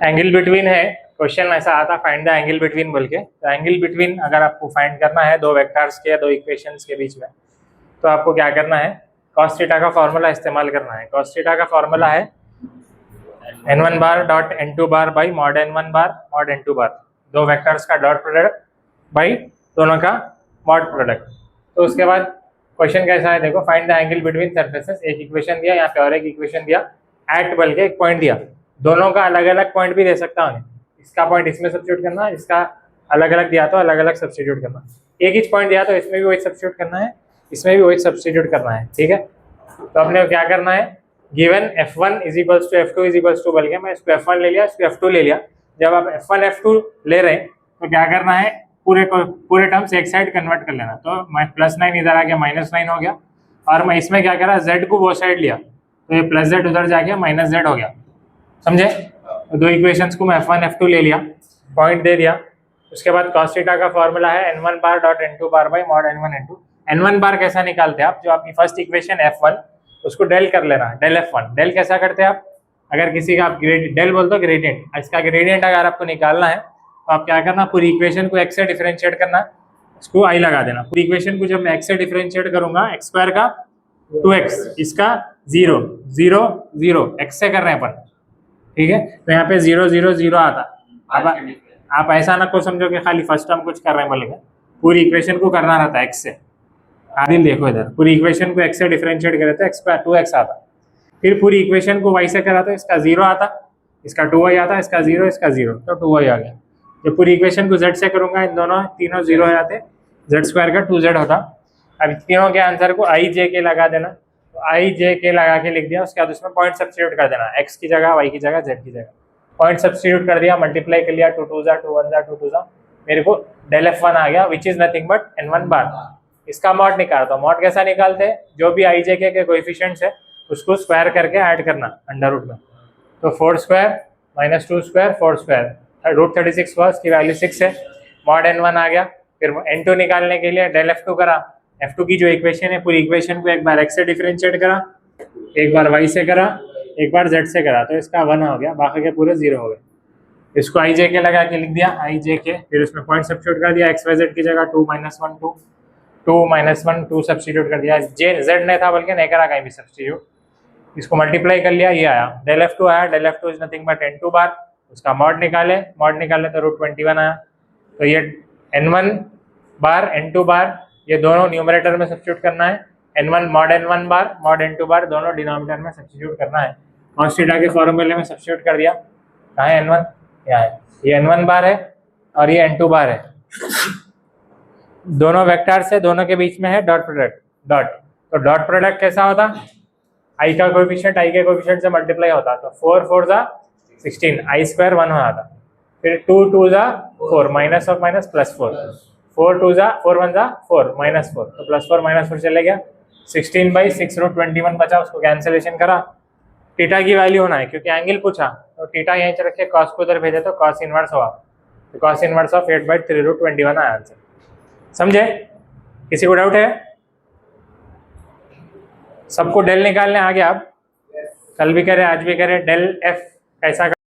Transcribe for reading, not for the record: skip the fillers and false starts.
Angle between है, question ऐसा आता फाइंड द एंगल बिटवीन बोल के। तो एंगल बिटवीन अगर आपको फाइंड करना है दो वेक्टर्स के या दो इक्वेशंस के बीच में, तो आपको क्या करना है, cos थीटा का फॉर्मूला इस्तेमाल करना है। cos थीटा का फॉर्मूला है n1 bar dot n2 bar by mod n1 bar mod n2 बार, दो वेक्टर्स का डॉट प्रोडक्ट बाई दोनों का मॉड प्रोडक्ट। तो उसके बाद क्वेश्चन कैसा है देखो, find the angle between surfaces. एक इक्वेशन दिया यहाँ पे और एक इक्वेशन दिया, एट बोल के एक पॉइंट दिया, दोनों का अलग अलग पॉइंट भी दे सकता हूँ, इसका पॉइंट इसमें सब्स्टिट्यूट करना, इसका अलग अलग दिया तो अलग अलग सब्स्टिट्यूट करना, एक ही पॉइंट दिया तो इसमें भी वही सब्स्टिट्यूट करना है, इसमें भी वही सब्स्टिट्यूट करना है, ठीक है। तो अपने को क्या करना है, given f1 is equals to f2 is equals to बोल के मैं इसको f1 ले लिया, इसको f2 ले लिया। जब आप f1 f2 ले रहे हैं तो क्या करना है, पूरे टर्म्स एक साइड कन्वर्ट कर लेना। तो +9 इधर आ गया, -9 हो गया, और मैं इसमें क्या करा, z को वो साइड लिया, तो ये +z उधर जाके -z हो गया, समझे। तो दो इक्वेशंस को मैं f1 f2 ले लिया, पॉइंट दे दिया। उसके बाद cos थीटा का फॉर्मूला है n1 bar dot n2 bar by mod n1 n2। n1 बार कैसा निकालते हैं आप, जो आपकी फर्स्ट इक्वेशन f1 उसको डेल कर लेना, डेल f1। डेल कैसा करते हैं आप, अगर किसी का आप डेल बोलते हो ग्रेडियंट, इसका ग्रेडियंट अगर आपको निकालना है तो आप क्या करना, पूरी इक्वेशन को x से डिफरेंशिएट करना, इसको i लगा देना। पूरी इक्वेशन को जब मैं x से डिफरेंशिएट करूंगा, x स्क्वायर का 2x, इसका 0 0 0, x से कर रहे हैं अपन, ठीक है। तो यहाँ पे 0 0 0 आता। अब आप ऐसा ना को समझो कि खाली फर्स्ट टर्म कुछ कर रहे हैं बोलेंगे, पूरी इक्वेशन को करना रहता है x से। आदिल देखो इधर, पूरी इक्वेशन को x से डिफरेंशिएट करे तो x स्क्वायर 2x आता, फिर पूरी इक्वेशन को y से करा तो इसका 0 आता, इसका 2y आता, इसका 0, इसका 0, तो 2y आ गया। जब पूरी इक्वेशन को z से करूंगा, इन दोनों तीनों 0 हो जाते, z स्क्वायर का 2z होता। अब तीनों के आंसर को i j के लगा देना, तो i j के लगा के लिख दिया। उसके बाद उसमें पॉइंट सब्स्टिट्यूट कर देना, x की जगह, y की जगह, z की जगह, पॉइंट सब्स्टिट्यूट कर दिया, मल्टीप्लाई कर लिया, 2 2 जा 2 1 जा 2 2 जा, मेरे को डेल f1 आ गया, which is nothing but n1 बार। इसका मॉड निकालता हूँ। मॉड कैसा निकालते हैं, जो भी i j के कोएफिशिएंट्स है उसको स्क्वायर करके ऐड करना अंडर रूट में। तो 4 स्क्वायर माइनस 2 स्क्वायर 4 स्क्वायर, √36 हुआ, उसकी वैल्यू 6 है, मॉड n1 आ गया। फिर n2 निकालने के लिए डेल f2 करा, f2 की जो इक्वेशन है पूरी इक्वेशन को एक बार x से डिफरेंशिएट करा, एक बार y से करा, एक बार z से करा, तो इसका 1 हो गया, बाकी के पूरे 0 हो गए। इसको i j के लगा के लिख दिया, i j के, फिर उसमें पॉइंट सब्स्टिट्यूट कर दिया, x y z की जगह 2 -1 2 2 -1 2 सब्स्टिट्यूट कर दिया, z नहीं था बल्कि नहीं करा कहीं भी सब्स्टिट्यूट, इसको मल्टीप्लाई कर लिया, ये आया डेल f2 आया, del f2 is nothing but n2 bar, उसका मॉड निकाले तो √21 आया। तो ये n1 बार n2 बार, ये दोनों न्यूमरेटर में सब्स्टिट्यूट करना है, n1 मॉड n1 बार मॉड n2 बार दोनों डिनोमिनेटर में सब्स्टिट्यूट करना है। cos थीटा के फॉर्मूले में सब्स्टिट्यूट कर दिया, कहाँ है n1, यहाँ है, ये n1 बार है और ये n2 बार है, दोनों वेक्टर से, दोनों के बीच में है डॉट प्रोडक्ट, डॉट। तो डॉट प्रोडक्ट कैसा होता, i का कोएफिशिएंट i के कोएफिशिएंट से मल्टीप्लाई होता, तो 4 4 जा 16, i स्क्वायर 1 हो जाता, फिर 2 2 जा 4, माइनस और माइनस +4, 4 2 जा 4 1 जा 4 -4, तो +4 -4 चले गया, 16/6 √21 बचा, उसको कैंसिलेशन करा। थीटा की वैल्यू होना है क्योंकि एंगल पूछा, तो थीटा यहीं से रखे, कॉस को उधर भेजे तो कॉस इनवर्स हुआ, तो कॉस इनवर्स ऑफ 8/3 √21 आया आंसर। समझे, किसी को डाउट है? सबको डेल निकालने आ गया, आप कल भी करें आज भी करें, डेल f कैसा